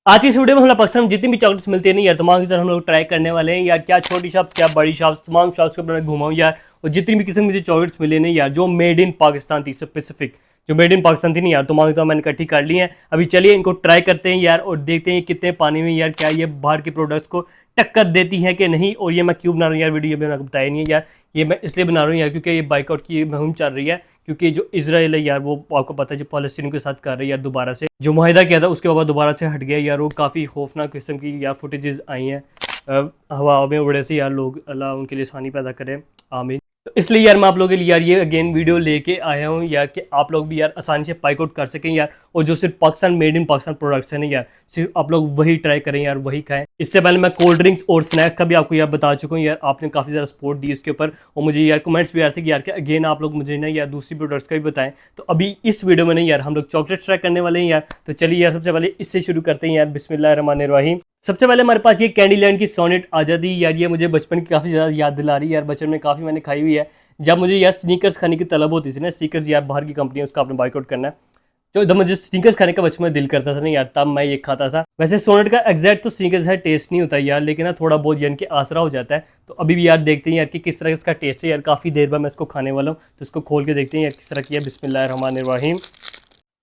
आज की इस वीडियो में हम लोग पाकिस्तान में जितनी भी चॉकलेट्स मिलती है ना यार, तमाम की तरह हम लोग ट्राई करने वाले हैं यार। क्या छोटी शॉप्स क्या बड़ी शॉप्स, तमाम शॉप्स के ऊपर मैं घुमाऊँ यार। और जितनी भी किस्म की मुझे चॉकलेट्स मिले ना यार, जो मेड इन पाकिस्तान थी, स्पेसिफिक जो मेड इन पाकिस्तान थी ना यार, तमाम की तरह मैंने इकट्ठी कर ली है। अभी चलिए इनको ट्राई करते हैं यार और देखते हैं कितने पानी में यार, क्या ये बाहर के प्रोडक्ट्स को टक्कर देती है कि नहीं। और ये मैं क्यों बना रहा हूँ यार वीडियो, मैंने आपको बताया नहीं है यार। ये मैं इसलिए बना रहा हूँ यार क्योंकि ये बाइकआउट की मुहिम चल रही है। क्योंकि जो इजराइल है यार, वो आपको पता है जो फलस्तीन के साथ कर रही है यार, दोबारा से जो मुआहिदा किया था उसके बाद दोबारा से हट गया यार। वो काफ़ी खौफनाक किस्म की यार फुटेजेस आई हैं। हवा में उड़े थे यार लोग, अल्लाह उनके लिए आसानी पैदा करे, आमीन। तो इसलिए यार मैं आप लोगों के लिए यार ये अगेन वीडियो लेके आया हूँ यार, कि आप लोग भी यार आसानी से बाइकआउट कर सकें यार। और जो सिर्फ Pakistan made in Pakistan products हैं ना यार, सिर्फ आप लोग वही ट्राई करें यार, वही खाएं। इससे पहले मैं कोल्ड ड्रिंक्स और स्नैक्स का भी आपको यार बता चुका हूँ यार। आपने काफ़ी ज़्यादा सपोर्ट दी इसके ऊपर, और मुझे यार कमेंट्स भी आ रहे थे कि यार कि अगेन आप लोग मुझे ना यार दूसरी प्रोडक्ट्स का भी बताएं। तो अभी इस वीडियो में नहीं यार, हम लोग चॉकलेट्स ट्राई करने वाले हैं यार। तो चलिए यार सबसे पहले इससे शुरू करते हैं यार, बिस्मिल्लाहिर्रहमानिर्रहीम। सबसे पहले हमारे पास ये कैंडी लैंड की सोनेट आ जाती है यार। ये मुझे बचपन की काफ़ी ज़्यादा याद दिला रही है यार, बचपन में काफ़ी मैंने खाई हुई है। जब मुझे यार स्नीकर्स खाने की तलब होती थी ना, स्नीकर्स यार बाहर की कंपनी है, उसका आपने बाइकआउट करना है। तो जब मुझे स्नीकर्स खाने का बचपन में दिल करता था ना यार, तब मैं ये खाता था। वैसे सोनेट का एग्जैक्ट तो स्नीकर्स है टेस्ट नहीं होता यार, लेकिन ना थोड़ा बहुत यानी कि आसरा हो जाता है। तो अभी भी यार देखते हैं यार कि किस तरह इसका टेस्ट है यार। काफ़ी देर बाद मैं इसको खाने वाला हूँ, तो इसको खोल के देखते हैं यार किस तरह की है। बिस्मिल्लाहिर्रहमानिर्रहीम।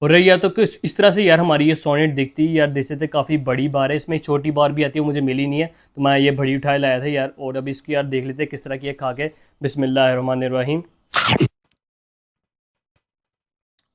और रही यार तो कुछ इस तरह से यार हमारी ये सोनेट दिखती है यार। देख थे काफ़ी बड़ी बार है, इसमें छोटी बार भी आती है, वो मुझे मिली नहीं है, तो मैं ये बड़ी उठाए लाया था यार। और अभी इसकी यार देख लेते हैं किस तरह की है खा के। बिस्मिल्लाहिर्रहमानिर्रहीम।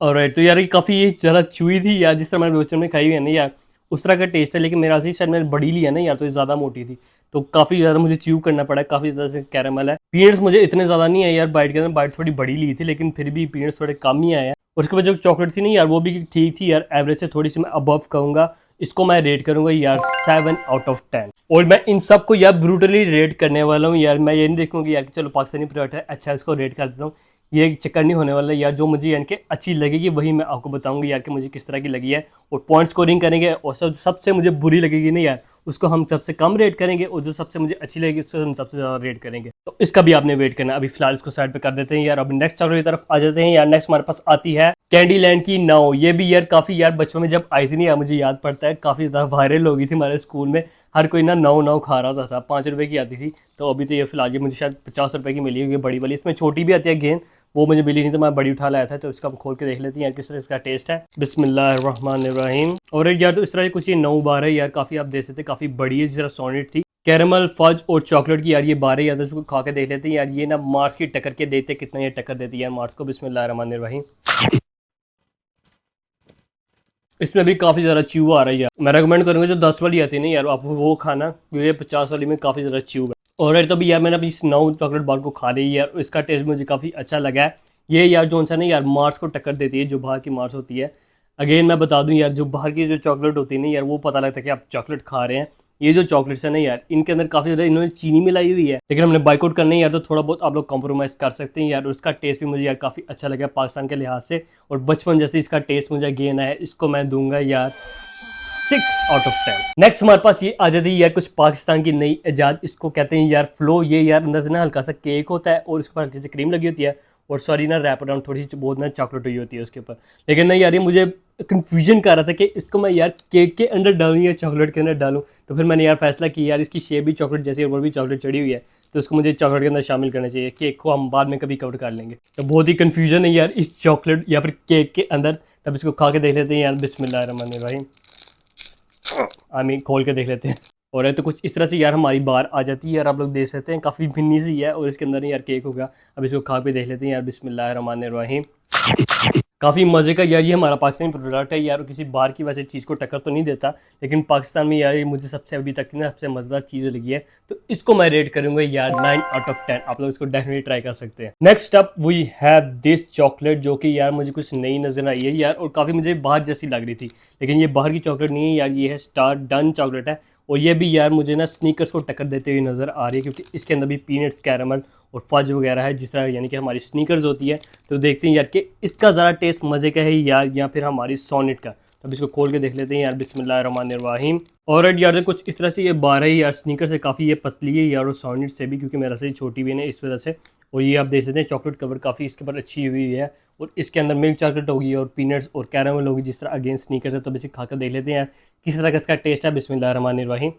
और राइट, तो यार ये काफ़ी ये ज़्यादा चुई थी यार, जिस तरह मैंने बचपन में खाई हुई है ना यार, उस तरह का टेस्ट है। लेकिन मेरा से शायद मैंने बड़ी लिया ना यार, तो ये ज़्यादा मोटी थी, तो काफ़ी ज़्यादा मुझे च्यू करना पड़ा। काफ़ी ज़्यादा से कैरामल है। पीनट्स मुझे इतने ज़्यादा नहीं है यार बाइट के अंदर, बाइट थोड़ी बड़ी ली थी, लेकिन फिर भी पीनट्स थोड़े कम ही आए हैं। और उसके बाद जो चॉकलेट थी ना यार, वो भी ठीक थी यार, एवरेज से थोड़ी सी मैं अबव कहूँगा। इसको मैं रेट करूँगा यार 7/10। और मैं इन सब को यार ब्रूटली रेट करने वाला हूँ यार। मैं ये नहीं देखूँगा यार कि चलो पाकिस्तानी प्रोडक्ट है, अच्छा इसको रेट कर देता हूँ। ये चक्कर नहीं होने वाला यार। जो मुझे यानी कि अच्छी लगेगी वही मैं आपको बताऊंगा यार कि मुझे किस तरह की लगी है। और पॉइंट स्कोरिंग करेंगे, और सबसे मुझे बुरी लगेगी ना यार, उसको हम सबसे कम रेट करेंगे, और जो सबसे मुझे अच्छी लगेगी उसको हम सबसे ज़्यादा रेट करेंगे। तो इसका भी आपने वेट करना। अभी फिलहाल इसको साइड पे कर देते हैं यार। अभी नेक्स्ट चॉकलेट की तरफ आ जाते हैं यार। नेक्स्ट हमारे पास आती है कैंडी लैंड की नाव। ये भी यार काफ़ी यार बचपन में जब आई थी नहीं यार, मुझे याद पड़ता है काफ़ी ज़्यादा वायरल हो गई थी हमारे स्कूल में। हर कोई ना नाव नाव खा रहा था। 5 रुपए की आती थी। तो अभी तो ये फिलहाल ये मुझे शायद 50 रुपए की मिली हुई है, बड़ी वाली। इसमें छोटी भी आती है गेंद, वो मुझे मिली नहीं, तो मैं बड़ी उठा लाया था। तो इसका हम खोल के देख लेते हैं यार किस तरह इसका टेस्ट है। बिस्मिल्लाहिर्रहमानिर्रहीम। और यार तो इस तरह कुछ ये 9 बार है यार, काफ़ी आप देख सकते हैं, काफ़ी बड़ी है, जिस तरह सॉनिट थी। कैरमल, फज और चॉकलेट की यार ये बारह यार, तो इसको खा के देख लेते हैं यार। ये ना मार्स की टक्कर के देते कितना ये टक्कर देती है यार मार्स को। बिस्मिल्लाहिर्रहमानिर्रहीम। इसमें भी काफ़ी ज़्यादा च्यू आ रही है। मैं रेकमेंड करूँगा जो 10 वाली आती है ना यार, आप वो खाना। ये 50 वाली में काफ़ी ज़्यादा च्यू है। और यार तो भी यार मैंने अभी इस 9 चॉकलेट बार को खा ली यार, इसका टेस्ट मुझे काफ़ी अच्छा लगा है। ये यार जो सा ना यार मार्स को टक्कर देती है, जो बाहर की मार्स होती है। अगेन मैं बता दूं यार, जो बाहर की जो चॉकलेट होती है ना यार, वो पता लगता है कि आप चॉकलेट खा रहे हैं। ये जो चॉकलेट्स है ना यार, इनके अंदर काफ़ी ज़्यादा इन्होंने चीनी मिलाई हुई है। लेकिन हमने बाइकआउट करना है यार, तो थोड़ा बहुत आप लोग कॉम्प्रोमाइज़ कर सकते हैं यार। उसका टेस्ट भी मुझे यार काफ़ी अच्छा लगा पाकिस्तान के लिहाज से। और बचपन जैसे इसका टेस्ट मुझे गेन है, इसको मैं दूंगा यार 6/10। नेक्स्ट हमारे पास ये आ जाती है यार कुछ पाकिस्तान की नई इजाद, इसको कहते हैं यार फ्लो। ये यार अंदर से ना हल्का सा केक होता है, और इसके ऊपर हल्की सी क्रीम लगी होती है, और सॉरी ना रैप अराउंड थोड़ी सी बहुत ना चॉकलेट हुई होती है उसके ऊपर। लेकिन नहीं यार, ये मुझे कन्फ्यूजन कर रहा था कि इसको मैं यार केक के अंदर डालूँ या चॉकलेट के अंदर डालूँ। तो फिर मैंने यार फैसला किया यार, इसकी शेप भी चॉकलेट जैसी और भी चॉकलेट चढ़ी हुई है, तो उसको मुझे चॉकलेट के अंदर शामिल करना चाहिए। केक को हम बाद में कभी कवर कर लेंगे। तो बहुत ही कन्फ्यूजन है यार इस चॉकलेट या फिर केक के अंदर। तब इसको खा के देख लेते हैं यार। बिस्मिल्लाहिर्रहमानिर्रहीम। आमीन। खोल के देख लेते हैं। और है तो कुछ इस तरह से यार हमारी बार आ जाती है यार, आप लोग देख सकते हैं काफ़ी भिन्नी सी है, और इसके अंदर यार केक होगा। अब इसको खा के देख लेते हैं यार। बिस्मिल्लाहिर्रहमानिर्रहीम। काफ़ी मज़े का यार ये हमारा पाकिस्तानी प्रोडक्ट है यार। किसी बाहर की वैसे चीज़ को टक्कर तो नहीं देता, लेकिन पाकिस्तान में यार ये मुझे सबसे अभी तक ना सबसे मज़ेदार चीज़ लगी है। तो इसको मैं रेट करूँगा यार 9/10। आप लोग इसको डेफिनेटली ट्राई कर सकते हैं। Next up we have this chocolate, जो कि यार मुझे कुछ नई नज़र आई है यार, और काफ़ी मुझे बाहर जैसी लग रही थी। लेकिन ये बाहर की चॉकलेट नहीं है यार, ये है स्टार डन चॉकलेट है। और ये भी यार मुझे ना स्नीकर्स को टक्कर देते हुए नज़र आ रही है, क्योंकि इसके अंदर भी पीनट्स, कैरामल और फज वगैरह है, जिस तरह यानी कि हमारी स्नीकर्स होती है। तो देखते हैं यार कि इसका ज़रा टेस्ट मज़े का है यार, या फिर हमारी सोनेट का। तब इसको खोल के देख लेते हैं यार। बिस्मिल्लाहिर्रहमानिर्रहीम। और यार कुछ इस तरह से ये 12 ही यार स्नीकर से काफ़ी ये पतली है यार, और सोनेट से भी, क्योंकि मेरा से छोटी भी है ना इस वजह से। और ये आप देख सकते हैं चॉकलेट कवर काफ़ी इसके ऊपर अच्छी हुई है। और इसके अंदर मिल्क चॉकलेट होगी और पीनट्स और कैरामल होगी जिस तरह अगेंस्ट स्नीकर्स है। तो बेसिक खाकर देख लेते हैं किस तरह का इसका टेस्ट है। बिस्मिल्लाहिर्रहमानिर्रहीम।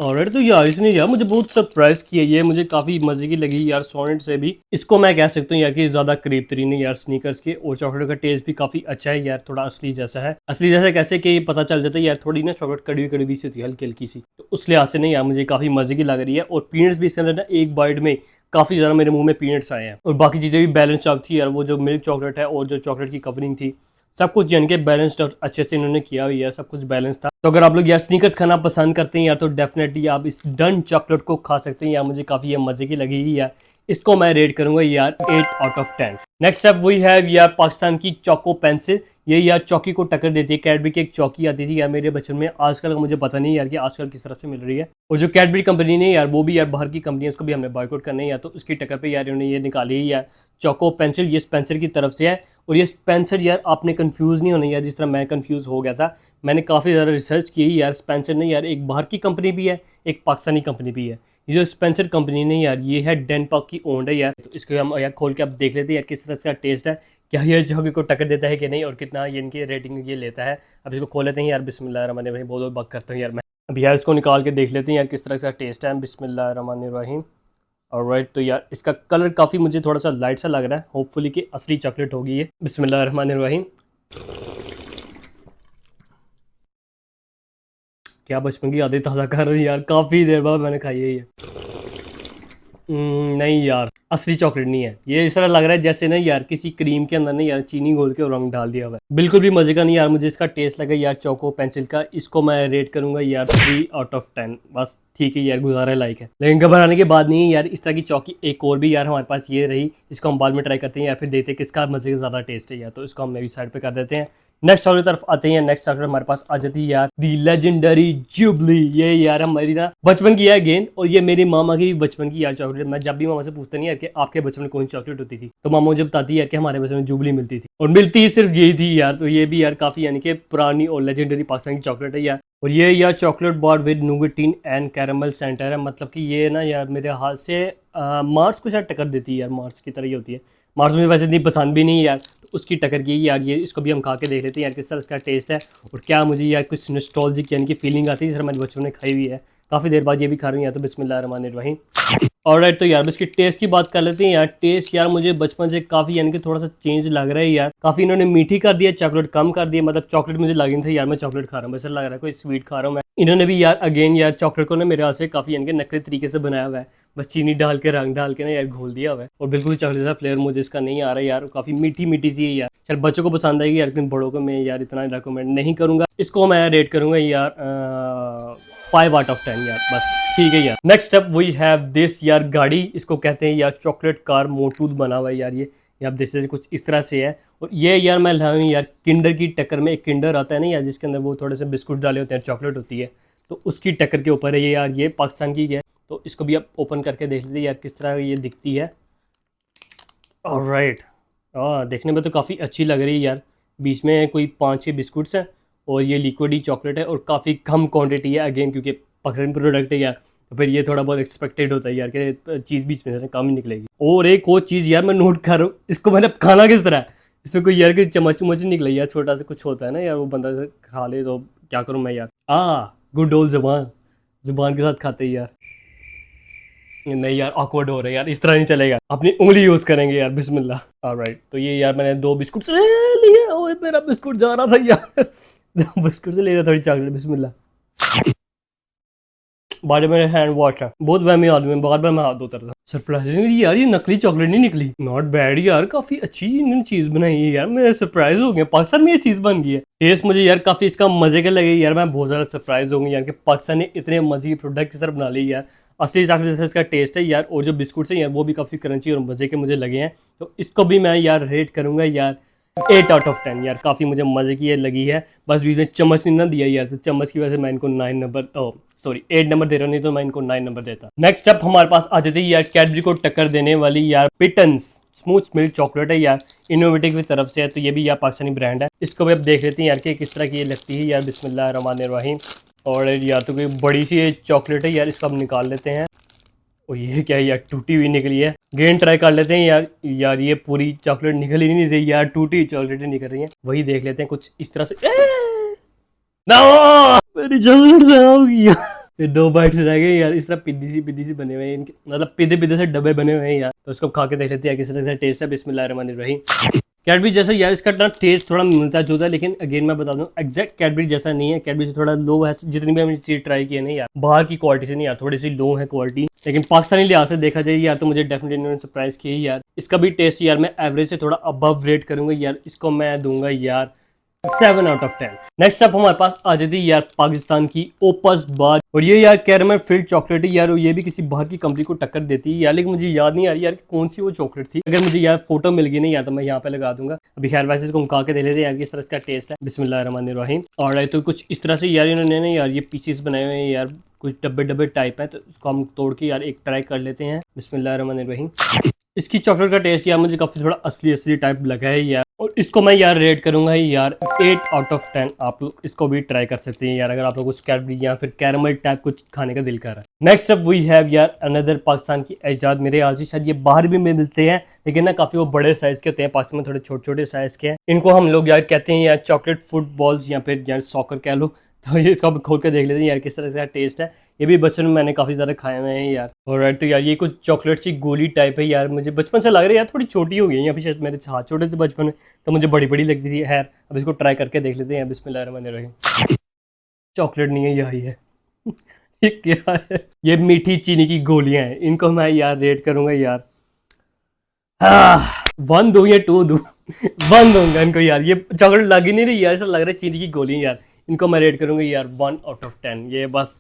और तो यार इसने यार मुझे बहुत सरप्राइज किया, ये मुझे काफ़ी मज़े की लगी यार। सोनेट से भी इसको मैं कह सकता हूँ यार कि ज़्यादा करीब तरीन है यार स्नीकर्स के। और चॉकलेट का टेस्ट भी काफ़ी अच्छा है यार, थोड़ा असली जैसा है। असली जैसे कैसे कि पता चल जाता है यार, थोड़ी ना चॉकलेट कड़वी कड़वी सी होती है, हल्की हल्की सी। तो उस लिहाज से नहीं यार मुझे काफ़ी मज़े की लग रही है। और पीनट्स भी इसके अंदर ना एक बाइट में काफ़ी ज़्यादा मेरे मुंह में पीनट्स आए हैं। और बाकी चीज़ें भी बैलेंस चॉक थी यार, वो जो मिल्क चॉकलेट है और जो चॉकलेट की कवरिंग थी, सब कुछ यानी कि बैलेंस्ड और अच्छे से इन्होंने किया हुआ यार, सब कुछ बैलेंस था। तो अगर आप लोग यार स्नीकर्स खाना पसंद करते हैं यार तो डेफिनेटली आप इस डन चॉकलेट को खा सकते हैं यार। मुझे काफ़ी ये मज़े की लगी यार। इसको मैं रेट करूंगा यार 8 out of 10। Next up we have यार पाकिस्तान की चोको पेंसिल। ये यार चौकी को टक्कर देती है। कैडबरी की एक चौकी आती थी यार मेरे बचपन में, आजकल का मुझे पता नहीं यार कि आजकल किस तरह से मिल रही है। और जो कैडबरी कंपनी ने यार वो भी यार बाहर की कंपनी है, उसको भी हमने बॉयकॉट करना है यार। तो उसकी टक्कर पे यार इन्होंने ये निकाली है यार चोको पेंसिल। ये स्पेंसर की तरफ से है। और ये स्पेंसर यार आपने कंफ्यूज नहीं होना यार जिस तरह मैं कंफ्यूज हो गया था। मैंने काफ़ी ज़्यादा रिसर्च की यार। स्पेंसर ने यार एक बाहर की कंपनी भी है, एक पाकिस्तानी कंपनी भी है। ये जो स्पेंसर कंपनी ने यार ये है डेनपाक की ओन्ड है यार। तो इसको हम यार खोल के अब देख लेते हैं यार किस तरह इसका टेस्ट है, क्या ये जॉकी को टक्कर देता है कि नहीं और कितना ये इनकी रेटिंग ये लेता है। अब इसको खोल लेते हैं यार। बिस्मिल्लाहिर्रहमानिर्रहीम। बहुत बात करता हूँ यार मैं। अब यार इसको निकाल के देख लेते हैं यार किस तरह का टेस्ट है। बिस्मिल्लाहिर्रहमानिर्रहीम। ऑलराइट, तो यार इसका कलर काफ़ी मुझे थोड़ा सा लाइट सा लग रहा है, होपफुली कि असली चॉकलेट होगी ये। बिस्मिल्लाहिर्रहमानिर्रहीम। क्या बचपन की यादें ताज़ा कर रही हैं यार, काफ़ी देर बाद मैंने खाई है ये। नहीं यार, असली चॉकलेट नहीं है ये। इस तरह लग रहा है जैसे ना यार किसी क्रीम के अंदर ना यार चीनी घोल के और रंग डाल दिया हुआ है। बिल्कुल भी मजे का नहीं यार। मुझे इसका टेस्ट लगा यार चोको पेंसिल का। इसको मैं रेट करूंगा यार 3 आउट ऑफ 10। बस ठीक है यार, गुजारा लायक है। लेकिन घबराने की बात नहीं है यार। इस तरह की चौकी एक और भी यार हमारे पास ये रही, इसको हम बाद में ट्राई करते हैं यार, फिर देखते हैं किसका मजे का ज़्यादा टेस्ट है यार। तो इसको हम भी साइड पे कर देते हैं। नेक्स्ट चॉकलेट तरफ आते हैं। नेक्स्ट चॉकलेट हमारे पास आ जाती है यार दी लेजेंडरी जुबली। ये यार हमारी ना बचपन की है गेंद, और ये मेरी मामा की भी बचपन की यार चॉकलेट। मैं जब भी मामा से पूछता नहीं यार कि आपके बचपन में कौन सी चॉकलेट होती थी, तो मामा मुझे बताती है यार कि हमारे बचपन में जुबली मिलती थी, और मिलती ही सिर्फ यही थी यार। तो ये भी यार काफ़ी यानी कि पुरानी और लेजेंडरी पाकिस्तान की चॉकलेट है यार। और ये यार chocolate bar with nougatine and caramel centre है। मतलब कि ये ना यार मेरे हाथ से मार्स को शायद टक्कर देती है यार, मार्स की तरह ही होती है। मार्स मुझे वैसे इतनी पसंद भी नहीं है यार, तो उसकी टक्कर की यार ये। इसको भी हम खा के देख लेते हैं यार किस तरह इसका टेस्ट है, और क्या मुझे यार कुछ नॉस्टैल्जिक यानी कि फीलिंग आती है जिस तरह मैंने बचपन में खाई हुई है। काफ़ी देर बाद ये भी खा रही हूँ यार। तो बिस्मिल्लाहिर्रहमानिर्रहीम। ऑलराइट, तो यार इसके टेस्ट की बात कर लेते हैं यार। टेस्ट यार मुझे बचपन से काफ़ी यानी कि थोड़ा सा चेंज लग रहा है यार। काफ़ी इन्होंने मीठी कर दिया, चॉकलेट कम कर दिया। मतलब चॉकलेट मुझे लगी नहीं थी यार मैं चॉकलेट खा रहा हूँ, वैसे लग रहा है कोई स्वीट खा रहा हूँ मैं। इन्होंने भी यार अगेन यार चॉकलेट को ना मेरे हाथ से काफ़ी यानी कि नकली तरीके से बनाया हुआ है। बस चीनी डाल के रंग डाल के ना यार घोल दिया हुआ है, और बिल्कुल चॉकलेट सा फ्लेवर मुझे इसका नहीं आ रहा है यार। काफ़ी मीठी मीठी सी है यार। चल बच्चों को पसंद आएगी यार, लेकिन बड़ों को मैं यार इतना रिकमेंड नहीं करूँगा। इसको मैं रेट करूँगा यार 5 आउट ऑफ 10 यार। बस ठीक है यार। Next up we have this यार गाड़ी। इसको कहते हैं यार चॉकलेट कार मोटूद बना हुआ है यार। ये आप देख सकते कुछ इस तरह से है। और ये यार मैं लाऊं यार किंडर की टक्कर में। एक किंडर आता है ना यार जिसके अंदर वो थोड़े से बिस्कुट डाले होते हैं, चॉकलेट होती है, तो उसकी टक्कर के ऊपर है ये यार। ये पाकिस्तान की है। तो इसको भी आप ओपन करके देख लीजिए यार किस तरह ये दिखती है। ऑलराइट, देखने में तो काफ़ी अच्छी लग रही है यार। बीच में कोई 5-6 बिस्कुट्स हैं, और ये लिक्विड ही चॉकलेट है, और काफ़ी कम क्वांटिटी है अगेन, क्योंकि पाकिस्तानी प्रोडक्ट है यार। तो फिर ये थोड़ा बहुत एक्सपेक्टेड होता है यार कि चीज़ बीच में से कम ही निकलेगी। और एक और चीज़ यार मैं नोट कर रहा हूँ, इसको मैंने खाना किस तरह है। इसमें कोई यार कि चम्मच उम्मच निकले यार, छोटा सा कुछ होता है ना यार, वो बंदा से खा ले तो क्या करूँ मैं यार। गुड ओल्ड जुबान, जुबान के साथ खाते ही यार। नहीं यार, ऑकवर्ड हो रहा है यार, इस तरह नहीं चलेगा। अपनी उंगली यूज करेंगे यार। बिस्मिल्लाह। ऑलराइट, तो ये यार मैंने 2 बिस्कुट से लिए। ओए मेरा बिस्कुट जा रहा था यार। 2 बिस्कुट से ले रहा थोड़ी चॉकलेट। बिस्मिल्लाह। बाद में हैंड वॉश है, बहुत वहमी आदमी, बार बार मैं हाथ धोता था। सरप्राइजिंगली यार ये नकली चॉकलेट नहीं निकली। नॉट बैड यार, काफी अच्छी इन्होंने चीज बनाई है यार। मैं सरप्राइज हो गया, पाकिस्तान में ये चीज बन गई है। टेस्ट मुझे यार काफी इसका मजे का लगे यार। मैं बहुत ज्यादा सरप्राइज हो गई यार कि पाकिस्तान ने इतने मजे की प्रोडक्ट सर बना ली यार। असली चॉकलेट जैसे इसका टेस्ट है यार, और जो बिस्कुट है यार वो भी काफी क्रंची और मजे के मुझे लगे हैं। तो इसको भी मैं यार रेट करूंगा यार 8 आउट ऑफ 10 यार। काफ़ी मुझे मज़े की ये लगी है। बस बीच में चम्मच नहीं ना दिया यार, तो चम्मच की वजह से मैं इनको 9 नंबर 8 नंबर दे रहा हूँ, नहीं तो मैं इनको 9 नंबर देता। नेक्स्ट अप हमारे पास आ जाती है यार कैडबरी को टक्कर देने वाली यार पिटन्स स्मूथ मिल्क चॉकलेट है यार। इनोवेटिव की तरफ से है, तो ये भी यार पाकिस्तानी ब्रांड है। इसको भी अब देख लेते हैं यार कि किस तरह की ये लगती है यार। बिस्मिल्लाहिर्रहमानिर्रहीम। और यार तो कोई बड़ी सी चॉकलेट है यार, इसको हम निकाल लेते हैं। और ये क्या है यार, टूटी हुई निकली है। गेन ट्राई कर लेते हैं यार। यार ये पूरी चॉकलेट निकल ही नहीं रही यार, टूटी चॉकलेट निकल रही है। वही देख लेते हैं कुछ इस तरह से। ना मेरी चॉकलेट से होगी ये 2 बाइट्स रह गए यार। इस तरह पिद्दी सी बने हुए हैं इनके, मतलब पिद्दे से डब्बे बने हुए हैं यार। तो उसको खा के देख लेते हैं किस तरह से टेस्ट है। बिस्मिल्लाहिर्रहमानिर्रहीम। कैडबरी जैसा यार इसका ना टेस्ट थोड़ा मिलता जुलता है, लेकिन अगेन मैं बता दूं एग्जैक्ट कैडबरी जैसा नहीं है। कैडबरी से थोड़ा लो है, जितनी भी हमने चीज ट्राई की है नहीं यार, बाहर की क्वालिटी से नहीं यार, थोड़ी सी लो है क्वालिटी। लेकिन पाकिस्तानी लिहाज से देखा जाए यार तो मुझे डेफिनेटली इन्होंने सरप्राइज किया यार। इसका भी टेस्ट यार मैं एवरेज से थोड़ा अबव रेट करूंगा यार। इसको मैं दूंगा यार 7 आउट ऑफ 10। नेक्स्ट अप हमारे पास आ जाती है यार पाकिस्तान की ओपस बार। और ये यार कैरमल फिल्ड चॉकलेट है यार, और ये भी किसी बाहर की कंपनी को टक्कर देती है यार, लेकिन मुझे याद नहीं आ रही यार कि कौन सी वो चॉकलेट थी। अगर मुझे यार फोटो मिल गई नहीं यार तो मैं यहाँ पे लगा दूंगा। अभी खैर वैसे इसको खा के दे लेते हैं यार किस तरह इसका टेस्ट है। बिस्मिल्लाहिर्रहमानिर्रहीम। और तो कुछ इस तरह से यार इन्होंने ना यार ये पीसेस बनाए हुए हैं यार, कुछ डब्बे टाइप है, तो इसको हम तोड़ के यार एक ट्राई कर लेते हैं। बिस्मिल्लाहिर्रहमानिर्रहीम। इसकी चॉकलेट का टेस्ट यार मुझे काफी थोड़ा असली टाइप लगा है यार, और इसको मैं यार रेट करूंगा यार 8 आउट ऑफ 10। आप लोग इसको भी ट्राई कर सकते हैं यार अगर आप लोग कुछ कैडबरी या फिर कैरमल टाइप कुछ खाने का दिल कर रहा है। नेक्स्ट अप वी हैव यार अनदर पाकिस्तान की इजाद। मेरे आज शायद ये बाहर भी मिलते हैं, लेकिन ना काफी वो बड़े साइज के होते हैं, पाकिस्तान में थोड़े छोटे साइज के हैं। इनको हम लोग यार कहते हैं यार चॉकलेट फुटबॉल्स या फिर यार सॉकर कह लो। तो ये इसको खोल के देख लेते हैं यार किस तरह का टेस्ट है। ये भी बचपन में मैंने काफ़ी ज़्यादा खाए हुए हैं यार। और तो यार ये कुछ चॉकलेट सी गोली टाइप है यार, मुझे बचपन से लग रहा है यार थोड़ी छोटी हो गई है। अभी शायद मेरे हाथ छोटे थे बचपन में तो मुझे बड़ी लगती थी। खैर अब इसको ट्राई करके देख लेते हैं। बिस्मिल्लाहिर्रहमानिर्रहीम। चॉकलेट नहीं है यही है ये क्या है? ये मीठी चीनी की गोलियां हैं। इनको मैं यार रेट करूंगा यार 1 दूं या 2 दूं 1 दूंगा इनको यार। ये चॉकलेट लग ही नहीं रही यार, ऐसा लग रहा है चीनी की गोलियां यार। इनको मैं रेट करूंगा यार 1 आउट ऑफ 10। ये बस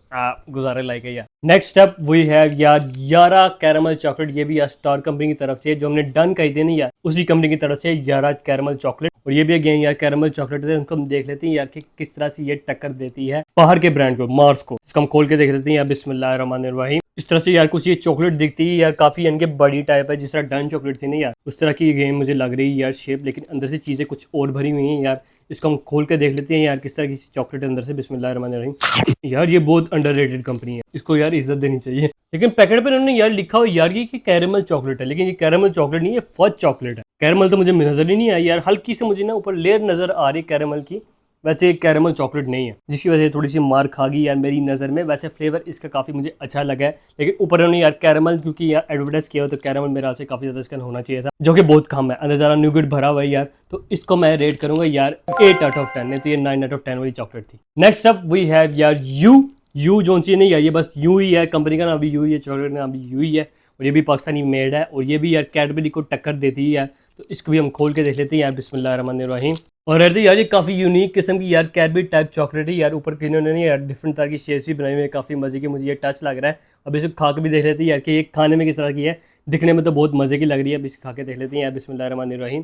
गुजारे लायक है यार। नेक्स्ट अप वी हैव यार यारा कैरमल चॉकलेट। ये भी यार स्टार कंपनी की तरफ से, जो हमने डन कही थी ना यार, उसी कंपनी की तरफ से यारा कैरमल चॉकलेट। और ये भी अगेन यार कैरमल चॉकलेट है। उनको हम देख लेते हैं यार कि किस तरह से ये टक्कर देती है बाहर के ब्रांड को, मार्स को। इसको हम खोल के देख लेते हैं यार। बिस्मिल्लाहिर्रहमानिर्रहीम। इस तरह से यार कुछ ये चॉकलेट दिखती है यार, काफी इनके बड़ी टाइप है, जिस तरह डन चॉकलेट थी ना यार उस तरह की गेम मुझे लग रही है यार शेप, लेकिन अंदर से चीजें कुछ और भरी हुई हैं यार। इसको हम खोल के देख लेते हैं यार किस तरह की चॉकलेट अंदर से। बिस्मिल्लाहिर्रहमानिर्रहीम। यार ये बहुत अंडररेटेड कंपनी है, इसको यार इज्जत देनी चाहिए। लेकिन पैकेट पर उन्होंने यार लिखा हुआ यार ये कि कैरमल चॉकलेट है, लेकिन ये कैरमल चॉकलेट नहीं है, फज चॉकलेट है। कैरमल तो मुझे नजर ही नहीं आई यार, हल्की से मुझे ना ऊपर लेयर नजर आ रही कैरमल की, वैसे कैरमल चॉकलेट नहीं है, जिसकी वजह से थोड़ी सी मार खा गई यार मेरी नज़र में। वैसे फ्लेवर इसका काफ़ी मुझे अच्छा लगा है, लेकिन ऊपर उन्होंने यार कैरमल क्योंकि यार एडवर्टाइज किया हो तो कैरमल मेरे हाथ से काफ़ी ज़्यादा इसका होना चाहिए था, जो कि बहुत कम है। अंदर ज़रा न्यूगेट भरा हुआ है यार, तो इसको मैं रेट करूंगा यार 8 आउट ऑफ 10। नहीं तो ये 9 आउट ऑफ 10 वाली चॉकलेट थी। नेक्स्ट अप वी हैव यार यू जोन सी नहीं है, ये बस यू ही है, कंपनी का नाम भी यू ही है, चॉकलेट का नाम भी यू ही है, और ये भी पाकिस्तानी मेड है, और ये भी यार कैडबरी को टक्कर देती है यार। तो इसको भी हम खोल के देख लेते हैं यार। बिस्मिल्लाहिर्रहमानिर्रहीम। और यार ये काफ़ी यूनिक किस्म की यार कैडबरी टाइप चॉकलेट है यार। ऊपर इन्होंने यार डिफरेंट तरह की शेप्स भी बनाई हुई है, काफ़ी मज़े की मुझे ये टच लग रहा है। अब इसको खा के भी देख लेते हैं यार कि ये खाने में किस तरह की है, दिखने में तो बहुत मज़े की लग रही है। अब इसे खा के देख लेते हैं यार। बिस्मिल्लाहिर्रहमानिर्रहीम।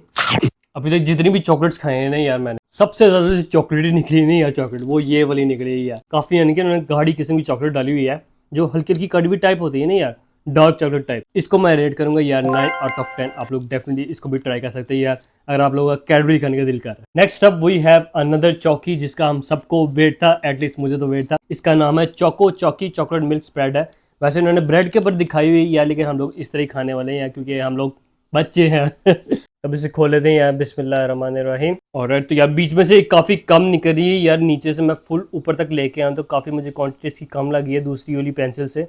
अभी तक जितनी भी चॉकलेट्स खाए हैं ना यार मैंने, सबसे ज़्यादा चॉकलेट ही निकली नहीं यार चॉकलेट, वो ये वाली निकली है यार। काफ़ी यानी कि उन्होंने गाढ़ी किस्म की चॉकलेट डाली हुई है, जो हल्की हल्की कड़वी टाइप होती है ना यार, डार्क चॉकलेट टाइप। इसको मैं रेट करूंगा यार 9 आउट ऑफ 10। आप लोग डेफिनेटली इसको भी ट्राई कर सकते हैं यार अगर आप लोगों का कैडबरी खाने का दिल कर रहा है। Next up we have another चौकी, जिसका हम सबको वेट था, एटलीस्ट मुझे तो वेट था। इसका नाम है चोको चौकी चॉकलेट मिल्क स्प्रेड है। वैसे इन्होंने ब्रेड के ऊपर दिखाई हुई यार, लेकिन हम लोग इस तरह ही खाने वाले हैं यार, क्योंकि हम लोग बच्चे हैं अब इसे खोल लेते हैं यार। बिस्मिल्लाहिर्रहमानिर्रहीम। और तो यार बीच में से काफ़ी कम निकल रही है यार, नीचे से मैं फुल ऊपर तक लेके आया तो काफ़ी मुझे क्वांटिटी इसकी कम लगी है दूसरी वाली पेंसिल से।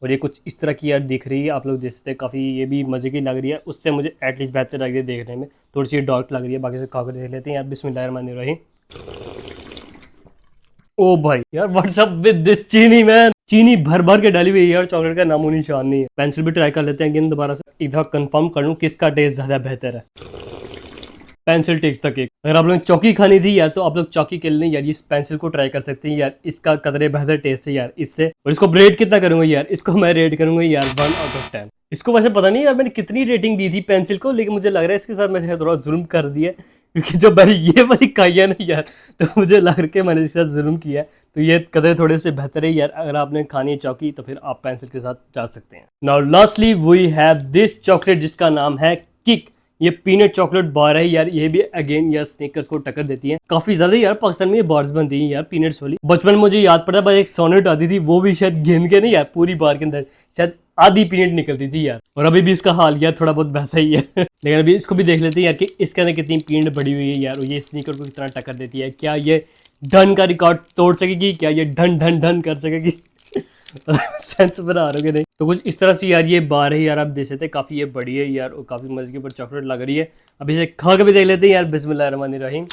और ये कुछ इस तरह की यार दिख रही है, आप लोग देख सकते हैं, काफ़ी ये भी मज़े की लग रही है, उससे मुझे एटलीस्ट बेहतर लग रही है देखने में, थोड़ी सी डार्क लग रही है। बाकी से खा कर देख लेते हैं यार। बिस्मिल्लाहिर्रहमानिर्रहीम। ओ भाई यार व्हाट्सअप विद दिस चीनी मैन, चीनी भर भर के डाली हुई है यार, चॉकलेट का नामो निशान नहीं है। पेंसिल भी ट्राई कर लेते हैं अगेन दोबारा से, इधर कंफर्म कर लूँ किसका टेस्ट ज़्यादा बेहतर है। पेंसिल टेक्स तक एक, अगर आप लोग चौकी खानी थी यार तो आप लोग चौकी के लिए यार इस पेंसिल को ट्राई कर सकते हैं यार, इसका कदरे बेहतर टेस्ट है यार इससे। और इसको रेट कितना करूंगा यार, इसको मैं रेट करूंगा यार 1 आउट ऑफ 10। इसको वैसे पता नहीं यार मैंने कितनी रेटिंग दी थी पेंसिल को, लेकिन मुझे लग रहा है इसके साथ मैंने थोड़ा जुल्म कर दिया, क्योंकि जब मैंने ये वाली खाई है ना यार तो मुझे लग रहा है मैंने इसके साथ जुल्म किया है। तो ये कदर थोड़े से बेहतर है यार, अगर आपने खानी है चौकी तो फिर आप पेंसिल के साथ जा सकते हैं। Now lastly we have this chocolate, जिसका नाम है किक। ये पीनट चॉकलेट बार है यार, ये भी अगेन यार स्निकर्स को टक्कर देती है काफी ज्यादा यार। पाकिस्तान में ये बार्स बनती हैं यार पीनट्स वाली। बचपन में मुझे याद पड़ा बस एक सोनेट आती थी, वो भी शायद गेंद के नहीं यार पूरी बार के अंदर शायद आधी पीनट निकलती थी यार, और अभी भी इसका हाल यार थोड़ा बहुत वैसा ही है। लेकिन अभी इसको भी देख लेते हैं यार कि इसके अंदर कितनी पीनट बड़ी हुई है यार, और ये स्नीकर को कितना टक्कर देती है। क्या ये ढन का रिकॉर्ड तोड़ सकेगी? क्या ये ढन ढन ढन कर सकेगी? सेंस बना रहे हो नहीं? तो कुछ इस तरह से यार ये बार है यार, आप देख सकते हैं काफ़ी ये बड़ी है यार, और काफ़ी मजे के ऊपर चॉकलेट लग रही है। अभी इसे खा के भी देख लेते हैं यार, बिस्मिल्लाहिर्रहमानिर्रहीम।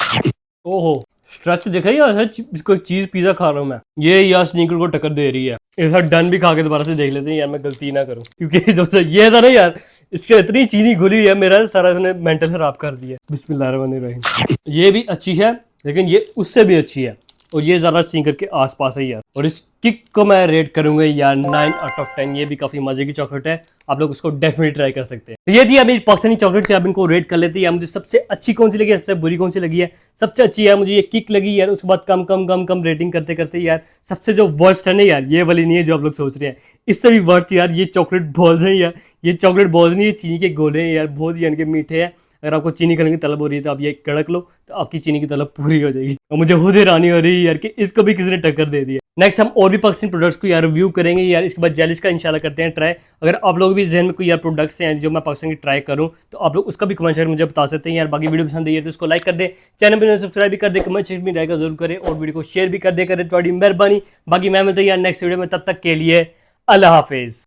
ओहो, स्ट्रेच देखा यार, कोई चीज़ पिज़्ज़ा खा रहा हूँ मैं, ये यार स्नीकर को टक्कर दे रही है। एक बार डन भी खा के दोबारा से देख लेते हैं यार, मैं गलती ना करूँ, क्योंकि जो ये था ना यार, इसके इतनी चीनी घुली हुई है, मेरा सारा इसने मेंटल खराब कर दिया। बिस्मिल्लाहिर्रहमानिर्रहीम। ये भी अच्छी है, लेकिन ये उससे भी अच्छी है, और ये ज़रा स्नीकर के आसपास है यार। और इस किक को मैं रेट करूंगा यार 9/10। ये भी काफ़ी मजे की चॉकलेट है, आप लोग उसको डेफिनेटली ट्राई कर सकते हैं। तो ये थी अभी पाकिस्तानी चॉकलेट से, आप इनको रेट कर लेते हैं यार, मुझे सबसे अच्छी कौन सी लगी, सबसे बुरी कौन सी लगी है। सबसे अच्छी है मुझे ये किक लगी यार, उसके बाद कम कम कम कम रेटिंग करते करते यार सबसे जो वर्स्ट है ना यार, ये वाली नहीं है जो आप लोग सोच रहे हैं, इससे भी वर्स्ट यार ये चॉकलेट बॉल्स हैं यार। ये चॉकलेट बॉल्स नहीं, ये चीनी के गोले हैं यार, बहुत ही यानी मीठे हैं। अगर आपको चीनी खाने की तलब हो रही है तो आप ये कड़क लो, तो आपकी चीनी की तलब पूरी हो जाएगी। और मुझे खुद हैरानी हो रही है यार कि इसको भी किसी ने टक्कर दे दी है। नेक्स्ट हम और भी पाकिस्तानी प्रोडक्ट्स को यार रिव्यू करेंगे यार, इसके बाद जेलिस का इंशाल्लाह करते हैं ट्राई। अगर आप लोग भी जहन में कोई यार प्रोडक्ट्स हैं जो मैं पाकिस्तान की ट्राई करूं, तो आप लोग उसका भी कमेंट सेक्शन में मुझे बता सकते हैं यार। बाकी वीडियो पसंद आई है तो उसको लाइक कर दे, चैनल पर सब्सक्राइब भी कर दे, कमेंट सेक्शन में रहेगा जरूर करें, और वीडियो को शेयर भी कर दे करें, थोड़ी मेहरबानी। बाकी मैं मिलता हूं यार नेक्स्ट वीडियो में, तब तक के लिए अल्लाह हाफिज।